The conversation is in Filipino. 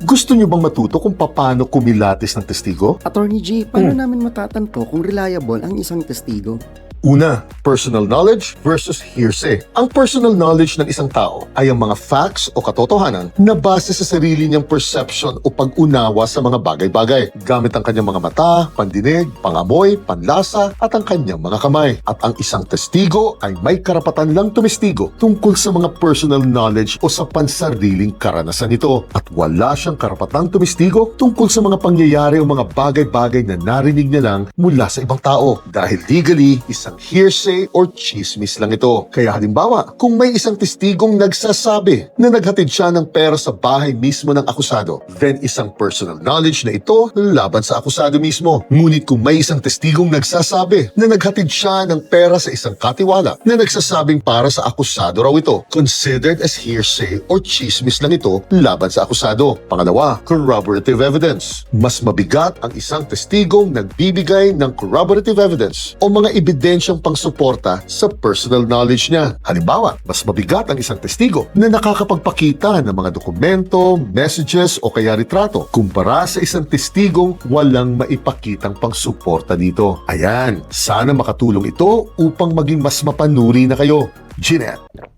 Gusto niyo bang matuto kung paano kumilatis ng testigo? Attorney G, paano namin matatanto kung reliable ang isang testigo? Una, personal knowledge versus hearsay. Ang personal knowledge ng isang tao ay ang mga facts o katotohanan na base sa sarili niyang perception o pag-unawa sa mga bagay-bagay gamit ang kanyang mga mata, pandinig, pangamoy, panlasa at ang kanyang mga kamay. At ang isang testigo ay may karapatan lang tumestigo tungkol sa mga personal knowledge o sa pansariling karanasan nito at wala siyang karapatang tumestigo tungkol sa mga pangyayari o mga bagay-bagay na narinig niya lang mula sa ibang tao dahil legally, isang hearsay or chismis lang ito. Kaya halimbawa, kung may isang testigong nagsasabi na naghatid siya ng pera sa bahay mismo ng akusado, then isang personal knowledge na ito laban sa akusado mismo. Ngunit kung may isang testigong nagsasabi na naghatid siya ng pera sa isang katiwala na nagsasabing para sa akusado raw ito, considered as hearsay or chismis lang ito laban sa akusado. Pangalawa, corroborative evidence. Mas mabigat ang isang testigong nagbibigay ng corroborative evidence o mga ebidensyang pangsuporta sa personal knowledge niya. Halimbawa, mas mabigat ang isang testigo na nakakapagpakita ng mga dokumento, messages o kaya retrato kumpara sa isang testigong walang maipakitang pangsuporta dito. Ayan, sana makatulong ito upang maging mas mapanuri na kayo. Jeanette.